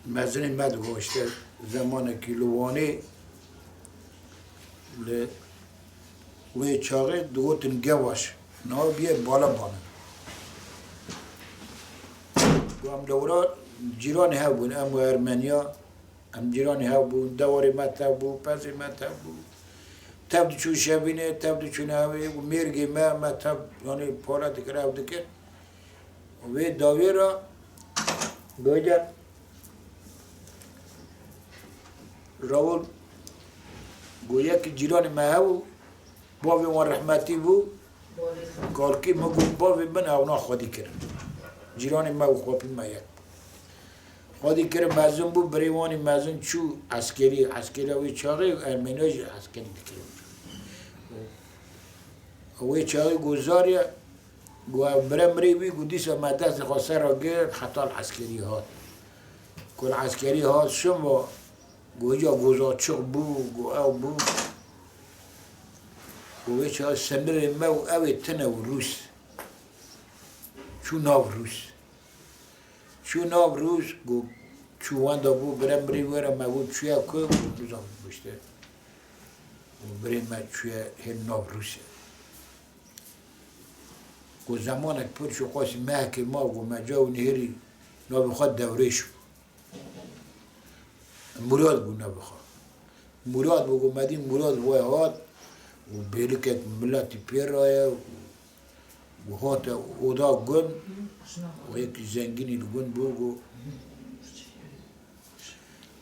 مزنی مد گوشته زمان کیلوانی ل وی چاقه دوتن گواش نه بیه بالا بانه و ام دورا جیرانی ها بون ام ارمنیا ام جیرانی ها بون دواری متاب بون پسی متاب بون تبدو چون شبینه تبدو چون هاوی و میرگی ما تب یعنی پارا دکر او دکر و داوی را گویا راول گویا که جیران ما هاو باوی وان رحمتی بو کالکی مگو باوی من اونا خودی کرد جیران ما و خوابی ما یک خودی کرد مزن بو بریوانی مزن چو عسکری اوی چاقی ارمیناج عسکری دکر اوی چاقی گوزاریا گو برمری بی گو دیسا ما دست خواستر را گرد خطال عسکری هات کل عسکری هات شما گو جا گوزا چق بو گو او بو گو چه سمر ما و اوی تنه و روس چو ناو روس گو چو واندا بو برمری ورا ما گو چویا که گو دوزا بشته گو بریم ما چویا هل ناو روسه گو زمانک پر شو قاسی محک ما گو مجاو نهری نابخواد دوره شو مراد بو نابخواد مراد بو گو مدین مراد بو هات و بیلکت ملتی پیر رایه و هات اودا گن و یکی زنگینی گن بو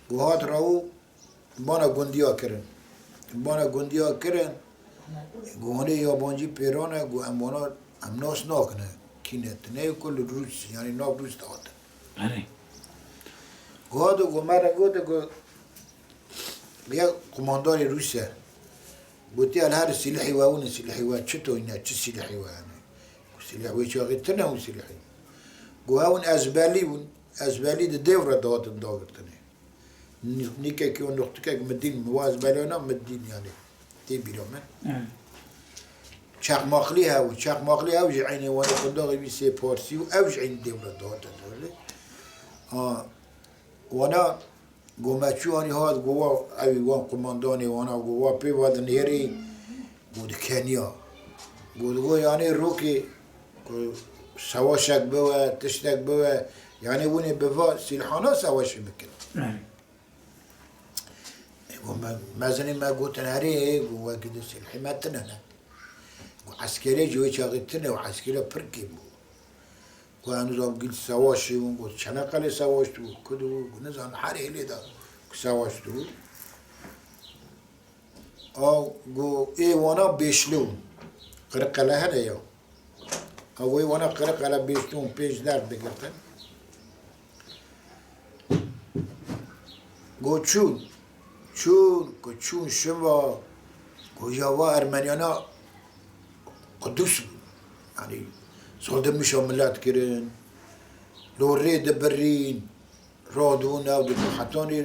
گو هات راو بانا گندیا کرن گو هنه یابانجی پیرانه گو امانا هم ناس ناکنه کینت نه کل روس یعنی ناب روس داده گو مرا گو بیا قمانداری روسه گوتی هر سلاحی و اون سلاحی و چطور اینا چه سلاحی و همه سلاحی و چاقی تنه و سلاحی گو اون ازبالی ده دیور دادن داورتنه نیکه که اون نقطه که مدین و ازبالی اونا مدین یعنی دی بیرامه چاقماقلی هاو جعینی وانی قنداقی بی سی پارسی و او جعین دیور دادن وانا گومچوانی هات گوا اوی وان قماندانی وانا گوا پی واد نهری بود کنیا گو یعنی روکی سواشک بوا تشتک بوا یعنی ونی بوا سلحانا سواش بکن مزنی ما گوتن هری گوا کده سلحی ما تنه عسکری جوی چاقی تنه و عسکری پرکی بو گو هنوزم گیل سواشی و گو چنقل سواش تو کدو گو نزان هر هلی دا سواش تو گو ایوانا بیشلون قرقله هنه یا او ایوانا قرقله بیشلون پیش درد بگرتن گو چون شما گو یاوا ارمنیانا قدوس بود یعنی سالده میشه ملت کرن لوری دبرین رادون او دو حتانی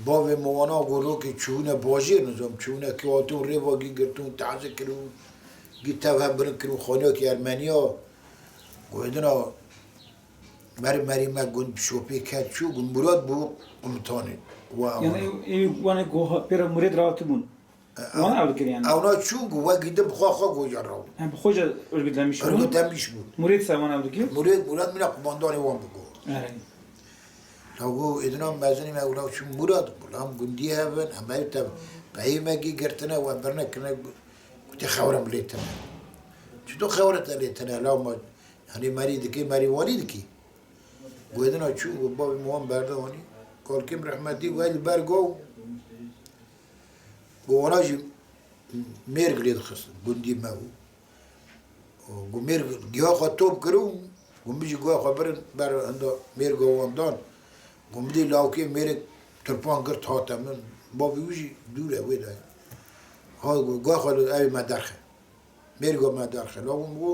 باوی موانا گروه که چونه باجیر نظام چونه که آتون ریوا گی گرتون تعزه کرون گی توهم برن کرون خانه که ارمنیا گویدنا مری ما گند شوپی کرد چو گند مراد بو امتانه یعنی این وانه گوه پر مرید راوتی بون وانه اول کردی یعنی اونا چو گوه گیده بخواه گویا راو هم بخوجه ارگدلمیش بود ارگدلمیش بود مرید سامان اول کرد مراد مینا قماندانی وان بگو لو إذن مازني ما ولا شو مراد بلام قندي هذا أما يتب بهي ما جي قرتنا وبرنا كنا كنت خورة مليتنا شو خورة مليتنا لا ما يعني ماري والدكي وإذن شو بابي موان بردواني قال كم رحمتي وهل برجو وراجي ميرق لي دخس قندي ما هو وميرق جوا خطوب كروم ومجي جوا خبرن بر عنده ميرقو واندان گمدی لاوکی میره ترپان گرت هاتا من بابی ویجی دوره ویده ها گوه خالد اوی مدرخه میرگو مدرخه لاغم گو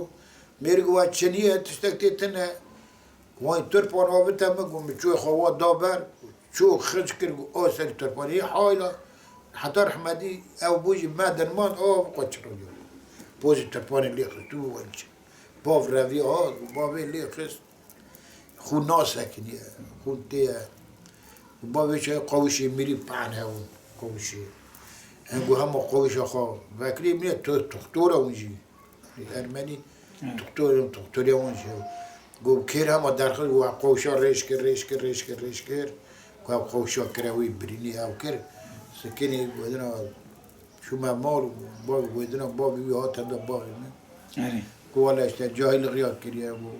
میرگو و چنیه تشتکتی تنه وای ترپان آبتا مگو چوی خواه دابر چو خرج کرد آسر ترپانی حایلا حتی رحمدی او بوجی مدن مان آب قچر رو جور بوجی ترپانی لیخست تو ونچه باف روی ها بابی لیخست خون ناسکنیه خون تیه با ویچه قوشی میری پنه اون قوشی انگو همه قوش خواه وکری میره تو دکتر اونجی ارمنی دکتری اونجی گو کیر همه درخل گو قوشا ریش کر گو قوشا کروی برینی او کر سکنی بودنا شو مال با بودنا با بی ها تدا با آره گو والا اشتا جاهل غیاد کریه گو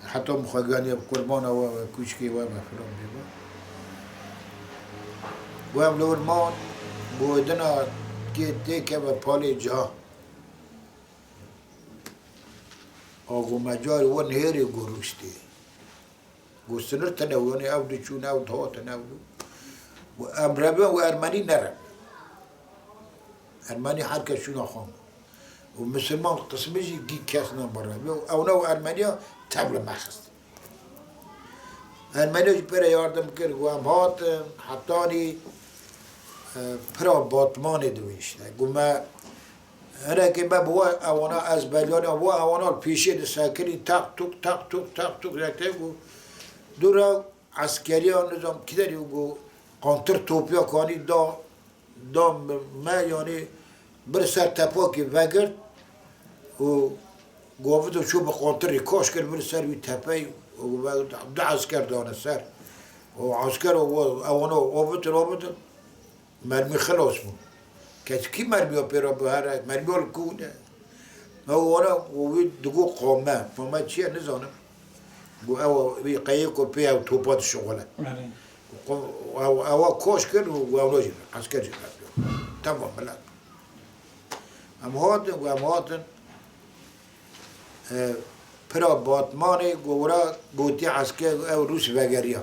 حتی مخواگانی قربان و کوچکی و مفرام دیگه گو هم لورمان بودنا که دیگه و پالی جا آقا مجاری و نهری گروشتی گو سنر تنویانی او دی چون او دها تنویو و امربی و ارمنی نرم ارمنی هر کشون خواهم و مسلمان قسمشی گی کس نبره او نو ارمنیا تبل مخست ارمنیا پر یاردم کرد و هم هات حتانی پرا باتمان دویشته گو ما انا که ما بوا اوانا از بلیان اوانا پیشه ده ساکری تق رکته گو دورا عسکری ها نظام کی داری گو قانتر توپیا کانی دا ما یعنی بر سر تپا که وگرد و گوفت شو به قانتر کاش کرد بر سر وی تپی و ده عسکر دانه سر و عسکر اوانا رابط مرمی خلاص بود کی مرمی ها پیرا بهره مرمی ها لکونه اوانا دگو قامه چیه نزانم گو او قیق و پی او توپات شغله او کاش کرد و اونا جیره عسکر جیره تمام بلد هم هاتن پرا باتمانه گورا گوتی عسکر او روس وگریا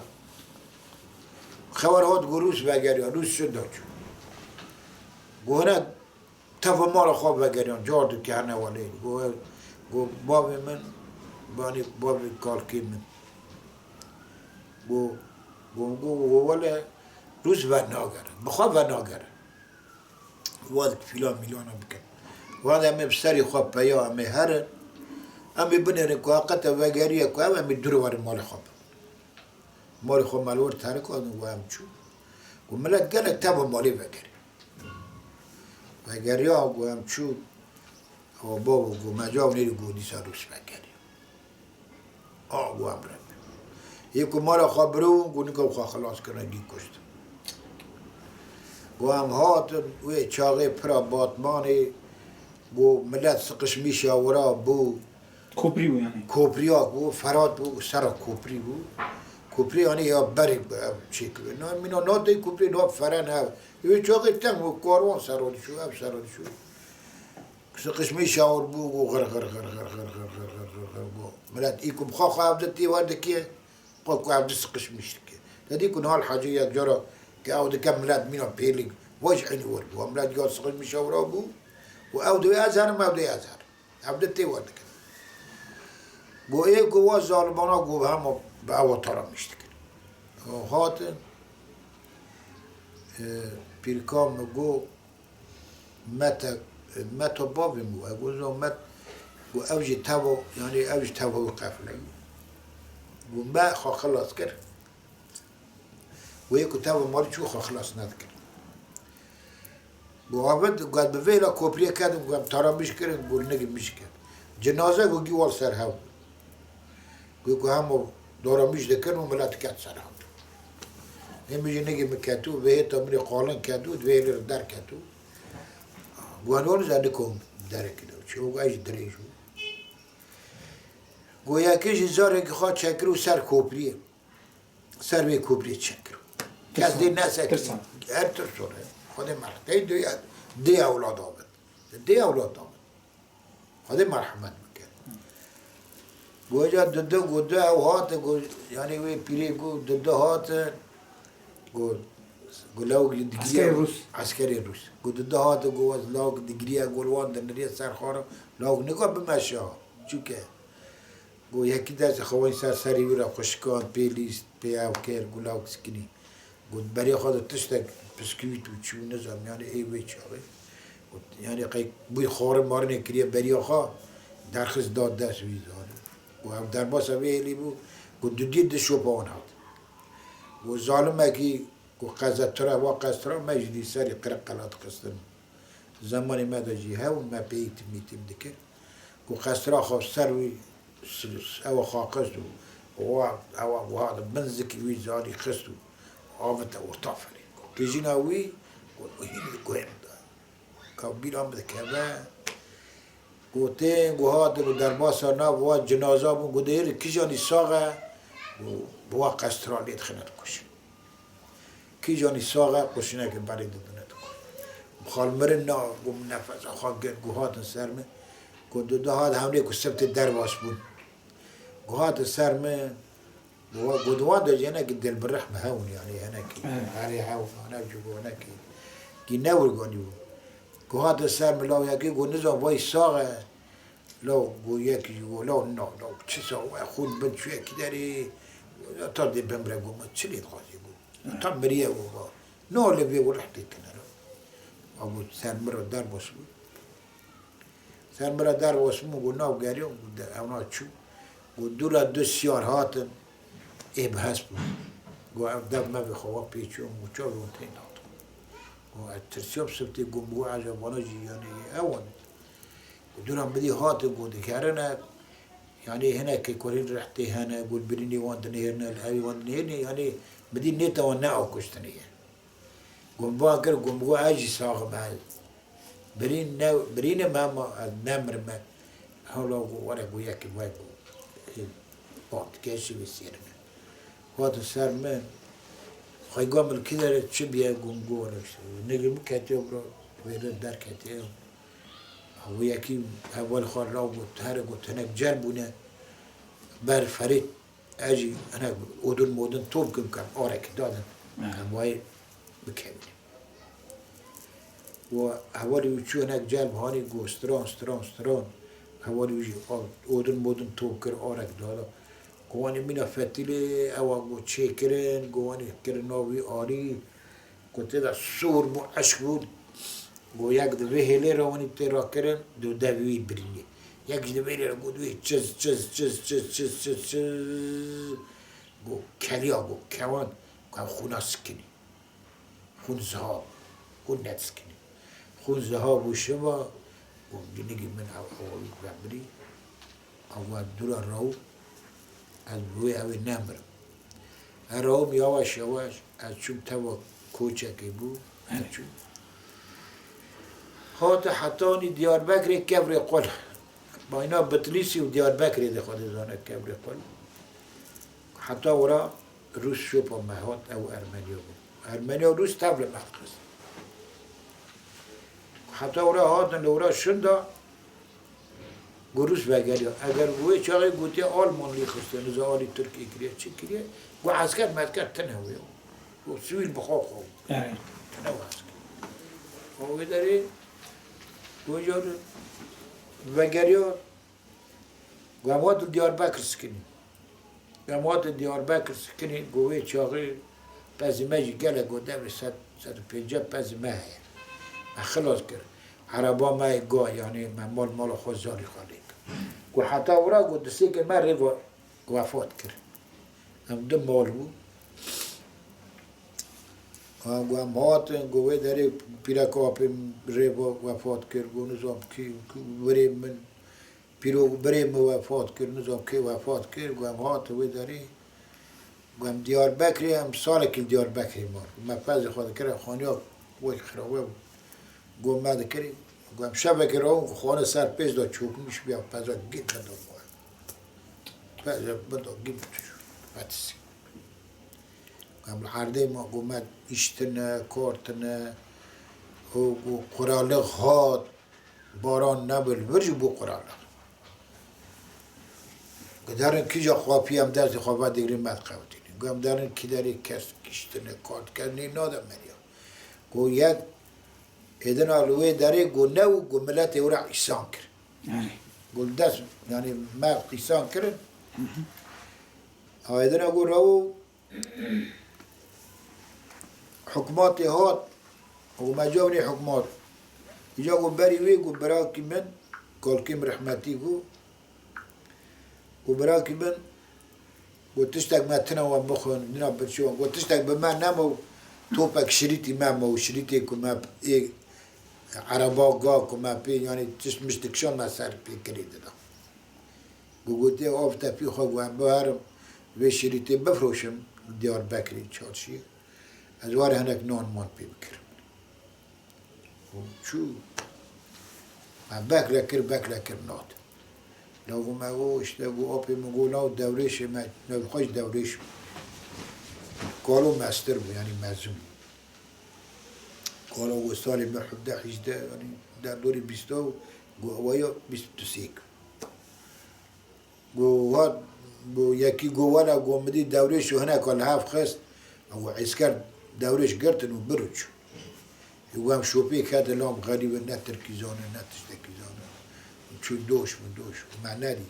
خبر هات گو روس وگریا روس شد داچو گوهنه تفا مال خواب وگریان جاردو که هنه ولی گو بابی من بابی کالکی من گو ولی روز و ناگره بخواب و ناگره واد فیلان میلیانا بکن واد همه بسری خواب پیا همه هرن همه بنره که حقیقت وگریه که همه دور وار مال خواب مالور ترک آدم و هم چو گو ملت گره تبا مالی وگری وگری ها گو هم چو و بابا گو مجاو نیری گو نیسا روش وگری گو هم رب یکو مارا خواب برو گو نکو خواه خلاص کنه گی کشت گو هم هات و چاقه پرا باتمانی گو ملت سقش میشه ورا بو کوپری بود یعنی کوپری ها بو فراد بو سرا کوپری بو کوپری یعنی یا بری چی کنه نه مینا ناده کوپری نه فرن ها یه چاقه تنگ و کاروان سرادی شو اب سرادی شو سقش میشه ور بو گو غر گو ملت ایکم خواه عبدتی ورده کیه قاكو عبد السقش مشتكي هذيك نهار الحاجية جرى كأود كم ملاد مينا بيلي وجعني ورد وملاد قال سقش مشاورة أبو وأود يازهر ما أود يازهر عبد التي ورد كده بو إيه قوة ظالمانا قو هم بأو طرا مشتكي هاتن بيركام قو متى بابي مو أقول له مت وأوجي تابو يعني أوجي تابو وقف لي وما خو خلاص كر ويكو تابو ماري شو خو خلاص نذكر وعبد قال بفيلا كوبريا كادم قام ترى مش كر بقول نجي مش كر جنازة وجي وال سر هاو ويكو هم دورا مش ذكر وملات كات سر هاو هم يجي نجي مكاتو وهي تمري قالن كاتو وهي دار كاتو وانون زادكم دار كده شو عايش دريجو گویا کش زاره که خواه چکرو سر کوپریه سر به کوپریه چکرو کس دی نسکری هر تر سوره خود مرحمت دی اولاد آمد خود مرحمت میکرد گویا دده گوده او هات یعنی وی پیری گو دده هات گو لاوگ دیگری عسکری روس گو دده هات گو از لاوگ دیگری گلوان دنری سرخانه لاوگ نگاه بمشه ها چو که گو یکی دست خواه سری ویرا خوشکان پیلیست پی او کر گلاو کسکنی گو برای خود تشتک بسکویت و چو نظام یعنی ای وی چاوه یعنی قی بوی خوار مارنه کریه برای خواه درخص داد دست ویزاره گو هم در باس اویلی بو گو دو دید شو پاون هات گو ظالمه کی گو قزتره و قزتره مجدی سری قرقلات قصدن زمانی ما دا جی هاو ما بیت میتیم دکر گو قزتره خواب سروی او خاقز دو و هذا منزكي وي زالي خستو عامته ورطافري كيجينا وي وهين القوين كابير عم ذكبا قوتين قهاد ودرباسا ناب جنازة بو قدير كيجاني صاغة بوا قسترا ليت خنات كوش كيجاني صاغة قشنا كباري ددنات بخال مرنا قوم نفس خاق قهاد سرمه قد ده هذا هملي كسبت الدرباس بون قهاد سرمه قدوان ده جانا قد البرحمة هون يعني هناك هاري هاون هناك جوا هناك كي نور قانيو قهاد سرمه لو ياكي قو نزام واي صاغة لو قو ياكي جوا لو نو لو تشسا وأخون بنت شوية كداري تردي بمرا قو ما تشلي تغازي قو تمريا قو نو اللي بيقول رحتي كنا أبو سرمه دار بسمو سرمه دار بسمو قو ناو قاريو قو أونا تشو ودورا دو سيار هاتن إيه بحسبه وعبدال ما بخوا بيشوم وشوف وانتين هاتن والترسيوب سبتي قوم عجب ونجي يعني أول ودورا بدي هاتن قود كارنا يعني هنا كورين رحتي هنا قول بريني واندني هنا الهاوي واندني هنا يعني بدي نيتا وناعو كشتنية قوم باكر قوم عاجي صاغ معي برين ماما النمر ما هلا ورا وياك واقو بعد كاشي بيصيرنا هذا صار من خي قام كده تشبيه قنقور نجي مكاتب ويرد دار كاتب هو يكيم أول خال راو بتهرج وتهنك جربنا بار فريد أجي أنا أودن مودن توب كم أورك دادن كم واي بكمل وهوالي وشو هناك جرب هاني جو سترون هوالي وجي أودن مودن توب كر أورك دادا قواني منا فتيلي أو أقول شكرن قواني كرناوي آري كنت دا سور مو عشقود قو يقد وهلي رواني ترا كرن دو داوي بريني يقد وهلي رقود ويه چز قو كاليا قو كوان قو خونا سكني خون زهاب خون نت سكني خون زهاب وشبا قو بنيجي من أول بعمري أول دولار راو از بوی اوی نمرم هرام یواش از چوب توا کوچکی بود از چوب هات حتانی دیار بکری کبر قل با اینا بطلیسی و دیار بکری ده خود زانه کبر قل حتی ورا روس شوپا مهات او ارمنیا بود ارمنیا و روس تبل مقصد حتی ورا هاتن لورا شندا گروس بگریا اگر وی چاقی گوتی آلمان لی خسته نزا آلی ترکی کریه چی کریه گو عسکر مدکر تنهوی گو سویل بخواه خواه تنهو عسکر خواه داری گو جار بگریا گو هموات دیار بکر سکنی هموات دیار بکر سکنی گو وی چاقی پزی مجی گله گو دمی 150 پزی مه خلاص کرد عربا ما گاه یعنی من مال خود زاری خالی و حتی ورا گو دستی که من ری وفات کرد هم دو مال بود گو هم هاتن گو وی داری پیرکاپی ری وفات کرد گو نظام کی بریم من پیرو بریم وفات کرد نظام کی وفات کرد گو هم هات وی داری گو هم دیار بکری هم سال که دیار بکری مار من پز خود کرد خانی ها وی خرابه بود گو مده کری گویم شبه که رو خانه سر پیش دا چوکنیش بیا پزا گید بدا باید پزا بدا گید باتسی گویم لحرده ما گومد ایشتنه کارتنه گو قرالق هات باران نبل ورج بو قرالق گدارن کی جا خواپی هم دست خوابه دیگری مد قوتینی گویم دارن کی داری کس ایشتنه کارت کرنی نادم مریا گو یک ایدن آلوه داره گو نو گو ملت او را ایسان کرد گل دست یعنی مرد ایسان کرد ایدن گو رو حکمات هات و مجاونی حکمات ایجا گو بری وی گو براکی من کالکیم رحمتی گو براکی من گوتشتک متنه و بخون نه بچه گوتشتک به من نمو توپک شریطی ممو شریطی که ما عربا گا که ما پی یعنی تشت مشتکشان ما سر پی کریده دا گوتی آب تپی خواه گوهم بهارم و شریطی بفروشم دیار بکری چارشی از واره هنک نان مان پی بکرم چو من بکره کر ناد لو ما گوش لو آبی مگو نو دورش ما نو خوش دورش قالوا ماستر يعني مازوم قالوا وصالي مرحب ده حجده يعني ده دوري بيستو ويا بيستوسيك وهاد ياكي جوانا مدي دوريش وهناك الهاف خست او عسكر دوريش قرتن وبرج يقام شوبيك هذا لهم غريب النت تركيزون النت تركيزون شو دوش من دوش مع نادي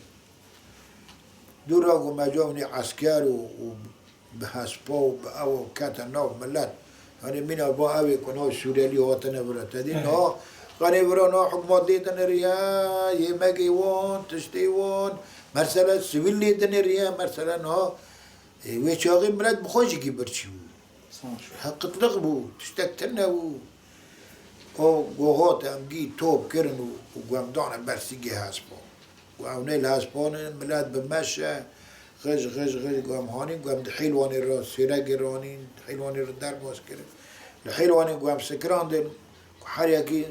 دورا ما جاوني عسكر بهاسبو او كاتا نو ملات يعني من ابو اوي كنو سوريالي وطن برتدي نو غني برو نو حكومات دي تنريا يمغي وون تشتي وون مرسله سيفيل دي تنريا مرسله نو ويشاغي ملات بخوجي برشيو حق تلغبو تشتكتنا او غوهات امجي توب كرنو وقامدانا برسيجي هاسبو وعوني الهاسبون ملات بمشى غش قام هاني قام حيلواني را سيراجي رانين حيلواني را در باز کرد حيلواني قام سكران دين حريقي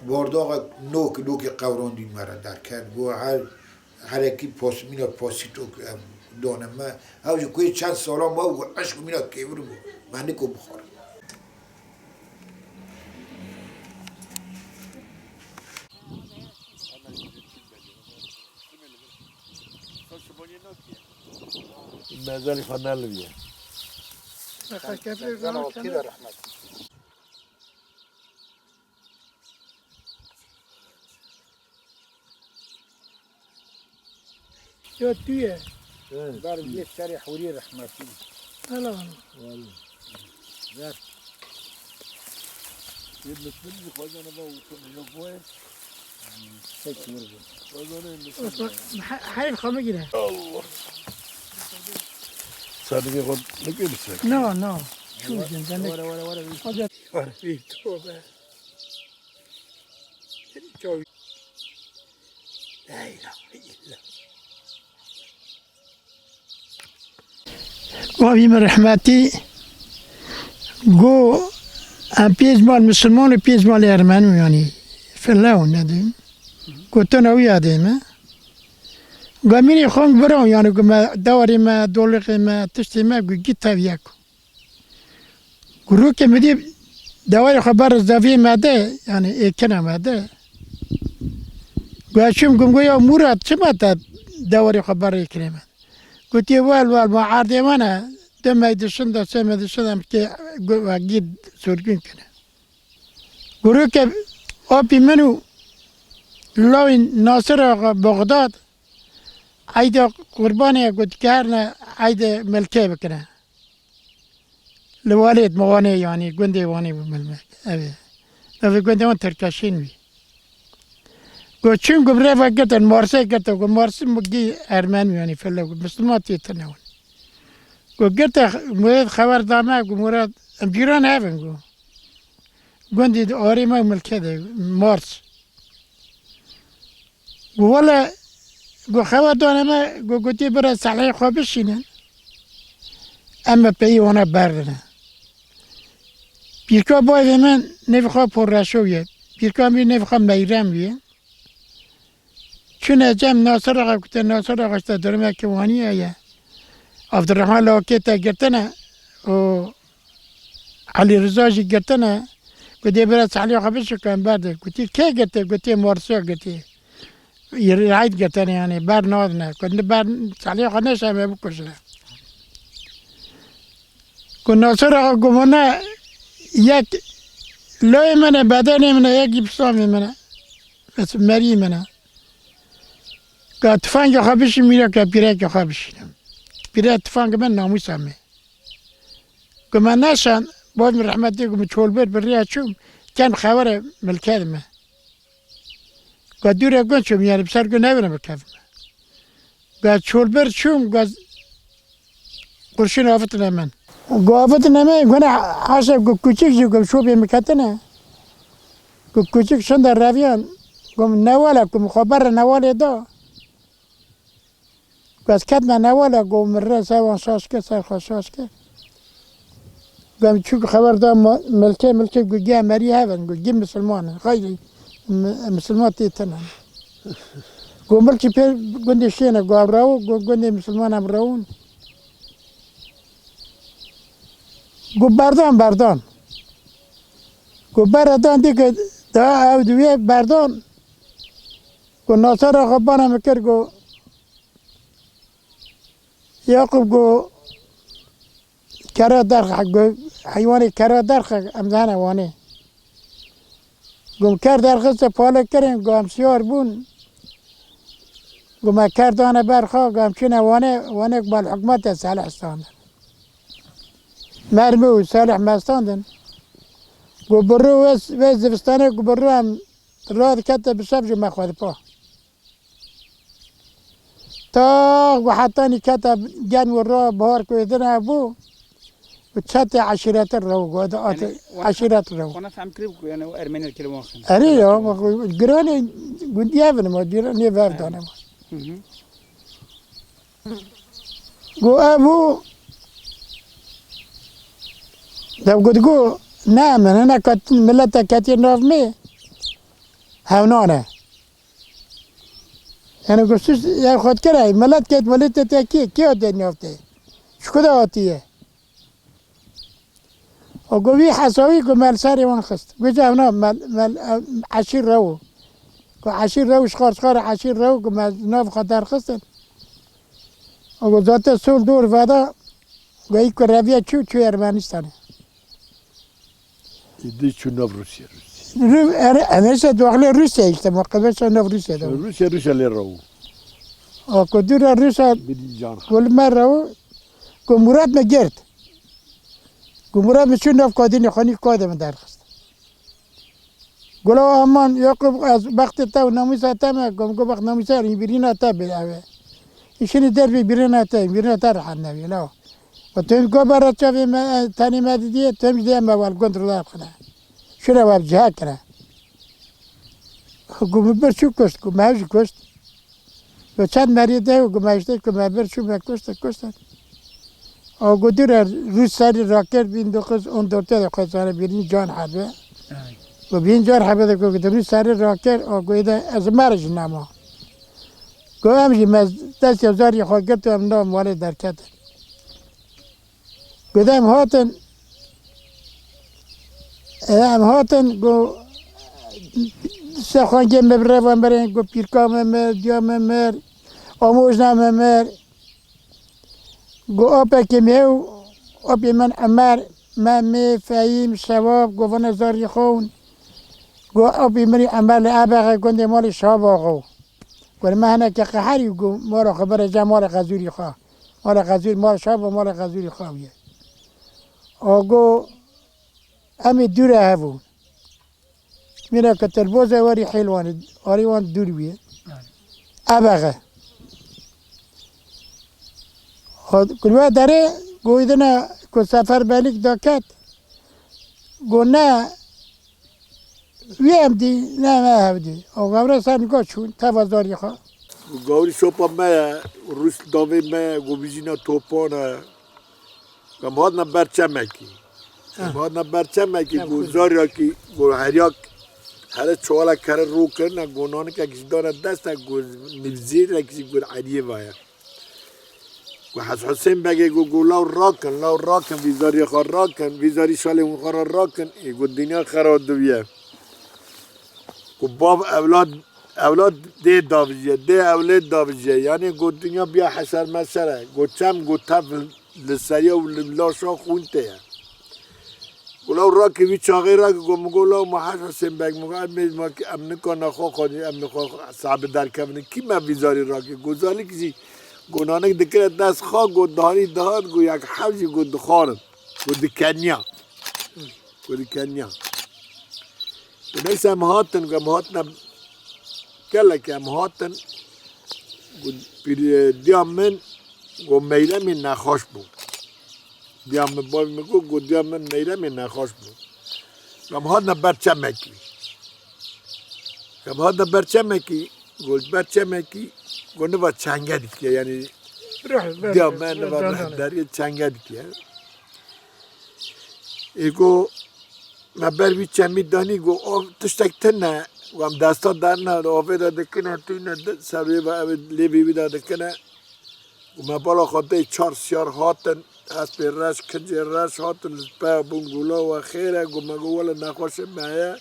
بارداغ نوك قوران دين مرا در کرد گو حريقي پاس مینا پاسیتو دانم ما اوجه کوی چند سالا ما و عشق مینا کیورو معنی کو بخورم مازال فنال بيه يا تيه ضارب ليه شارع حوري رحمتي هلا والله ذاك يبلغ مني خواجه انا بقى وكنا فوين هيك مرضى حي خامه كده الله صار ياخذ لك نو شو جنبك ولا في توبه لا اله الا وابي من رحمتي جو un piègement musulman et piègement les arméniens يعني في اللون نديم كنت انا ويا ديما قاميني خونك براو يعني قما دوري ما دولقي ما تشتي ما قلت وياكو قروك مدي دواري خبر الزافي ما ده يعني ايه كنا ما ده قاشم قم قويا مراد شما دوري خبر كلمة قلت وال ما عارضي وانا دم يدشن ده سما يدشن امكي واجد سوركين كنا قروك أبي منو لو ناصر بغداد عيدا قرباني قلت كارنا عيدا ملكي بكنا الوالد مواني يعني قندي واني بالملك أبي أبي قندي وان تركاشين بي قلت شو قبرة فقط المارسة قلت المارسة مجي أرماني يعني فلا مسلمات يتناول قلت مراد خبر دامك ومراد أمجيران هافن قندي أوري ما ملكي ده مارس ولا خبر دانا ما قلت برا صحيح خوابشينن اما بي وانا بردنا بيركا باي من نفخا پررشوية بيركا بي نفخا ميرم بيه چون جم ناصر آقا کت ناصر آقا شتا درمه کوانی آیا عبدالرحمن لاکی تا گرتنه و علی رضا جی گرتنه کتی برا صحیح خوابشو کن برده کتی که گرته کتی مارسو گرته يرعيد قتني يعني بار نوضنا كنت بار صالح خناش ما بكشنا كنا صرا قمنا يك لو من بدني من يجيب صامي من بس مري من كاتفان يا خبش ميرا كبيرة خبش بيرا تفان كمان ناموس عمي كمان ناشان بعد من رحمتي كم تقول بير بريا شوم كان خبره من الكلمة قد دور يقول شوم يعني بسر قلنا نبنا بكفنا قد شول بير شوم قد قرشین آفت نمن گوافت نمن گونه عاشق گو کوچیک جو گو شو بی مکتنه گو کوچیک شند رویان گم نواله گم خبر نواله دا گاز کد من نواله گم مره سوان شاش که سر خواش که گم چوک خبر دا ملکه گو گی امری هون گو گی مسلمانه خیلی مسلمان تیتنن گو ملکی پیر گنده شینه گو ابراو گو گنده مسلمان ابراون گو بردان گو بردان دیگه دا او دویه بردان گو ناصر آقا بانم کرد گو یاقوب گو کرا درخ گو حیوانی کرا درخ امدانه وانه گم کر درخست پاله کریم گو همسیار بون گو ما کردانه برخواه گو همچینه وانه بال حکمت صالح استاندن مرمو صالح مستاندن گو برو وز زفستانه گو برو هم راد کته بشب جو مخواد پا تا گو حتی نی کته گن و را بهار کویدن بو و چت عشیرت رو گو عشیرت رو خونه فهم کرد که یعنی ارمنی کلمه آخر اره یا گرانی گوندی هفته ما گرانی وردانه ما گو ابو دب گو نه من انا کت ملت کتی ناف می هونانه یعنی گوشش یا خود کرای ملت کت ملت تا کی آده نیافته شکوده آتیه و گویی حساوی گو مل سری وان خست گویی اونا مل عشیر رو گو عشیر رو شخار عشیر رو گو مل ناف خاطر خستن و گو ذات سول دور ودا گویی که رویه چو ارمنستانه ایدی چون ناف روسیه همیشه داخل روسیه است مقابلش ناف روسیه دارم روسیه لی رو که دور روسیه بدی جان گل مر رو که مراد مگرد که مراد میشون ناف کادینی خانی کاده من درخست گلا امان یاقوب از وقت تا نمیشه تا میگم گو وقت نمیشه این بیرون تا بیاوه ایشونی در بیرون تا راه نمی لا و تو گو برات چه تانی مدیه تو میگی ما وال کنترل کنه شنو واب جه کنه گو برشو کشت گو ماش کشت و چند مریده و گو ماشته که ما برشو کشت او گو دور روز سری راکر بین دو خز اون دورته دو خزانه بیرین جان حبه و بین جان حبه دو گو روز سری راکر او گو ایده از مرج نما گو همجی مز دست یوزاری خواه گرد و هم نام والی در کده گو دم هاتن گو سخوانگی مبره و برین گو پیرکام مر دیام مر آموزنام مر گو آپه که میو آپی من عمر من می فهیم شواب گو ون زاری خون گو آپی منی عمل عبقه گنده مال شاب آقو گو مهنه که قهری گو مارا خبر جمال غزوری خواه مال شاب و مال غزوری خواهیه آگو امی دوره هفو میره که تربوزه واری حیلوان آریوان دور بیه ابغه خود کلوه داره گویدنه که سفر بلیک داکت گو نه ویم دی نه ما هفدی او گوره سنگا چون توازداری خواه گاوری شوپا مه روس داوی مه گو بیجینا توپانه گم هاد نبر چمکی گو زاری را که گو هریاک هر چوالا کره رو کرنه گو نانه که کسی دانه دست گو نبزیر را کسی گو عدیه باید گو حسین بگه گو لاو راکن ویزاری خواه راکن ویزاری شاله اون خواه راکن گو دنیا خراب دویه گو باب اولاد ده اولاد داویجه یعنی گو دنیا بیا حسر مسره گو چم گو تف لسریا و لاشا خونته گلو را که وی چاقی را که گلو محش حسین بگ مگه ام نکنه خودی ام نخوا صعب در کمونه کی من ویزاری را که گزالی کسی گنانه دکره دست خواه گو دهانی دهان گو یک حوزی گو دخارن گو دکنیا گو نیست هم هاتن گو هاتن کلا که هم هاتن گو دیام من گو میله من نخواش بود دیام بای میگو گودیام من نیرم نخواش بود کم ها نبرچه مکی کم ها نبرچه مکی گل برچه مکی گونه با چنگه دیگه یعنی دیام من نبر داری چنگه دیگه ایگو نبر بی چمی دانی گو آب تشتک تنه و هم دستا در نه آفه داده کنه توی نه سروی و لیبی بی داده کنه و ما بالا خواهده 4 سیار هاتن هست به رش کنجه رش هاتن پا بونگولا و خیره گو ما گو ولی نخواشه مایه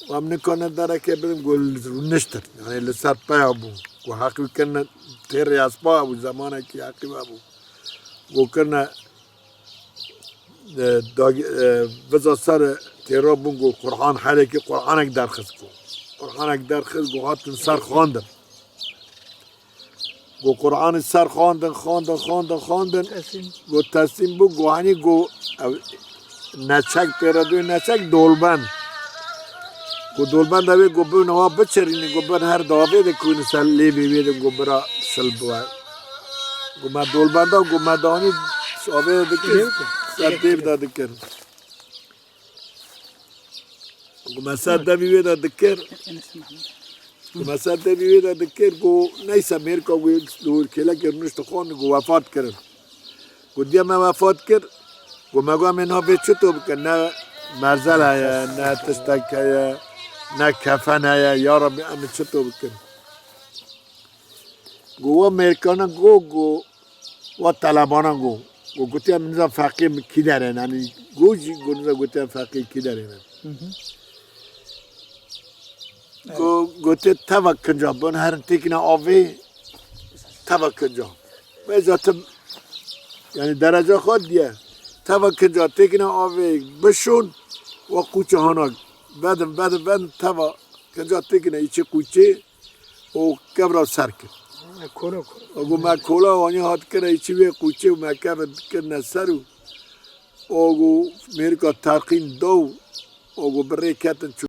و هم نکنه داره که بریم گو رو نشتر یعنی لسر پا بون گو حقی کنه تیره از پا بون زمانه که حقی بون گو کنه بزا سر تیرا بون گو قرآن حاله که قرآن اک درخست گو قرآن اک درخست گو هاتن سر خواندن گو قرآن سر خواندن گو تسلیم بو گو هنی گو نچک تیرا دوی نچک دولبند گو دولبند دوی گو بو نوا بچرینی گو بن هر داوی ده کوین سر لی بیویده گو برا سل بوای گو ما دولبنده گو ما دانی آوی ده کنی سر دیب داده کر گو ما سر دوی داده کر گو ما سر دوی داده کر گو نیسا میرکا گو دور کلا کرنشت خون گو وفات کرن گو دیا ما وفات کر گو ما گو هم اینها به چطور بکن نه مرزل هیا نه تشتک هیا نه کفن هیا یا ربی همه چطور بکن گو و میرکانا گو و طلبانا گو گوتی هم نزا فقیم کی دارن یعنی گوشی گو نزا گوتی هم فقیم کی دارن گوتی تاوک کنجا بون هر تکینا آوی تاوک کنجا و ذاتم یعنی درجه خود دیه تاوک کنجا تکینا آوی بشون و کوچه هانا بعد تاوک کنجا تکینا ایچه کوچه و کبرا سر کرد اگو ما کولا وانی هات کرده ایچی وی کوچه و ما کبر کرده سرو اگو میرکا ترقین دو اگو بره کتن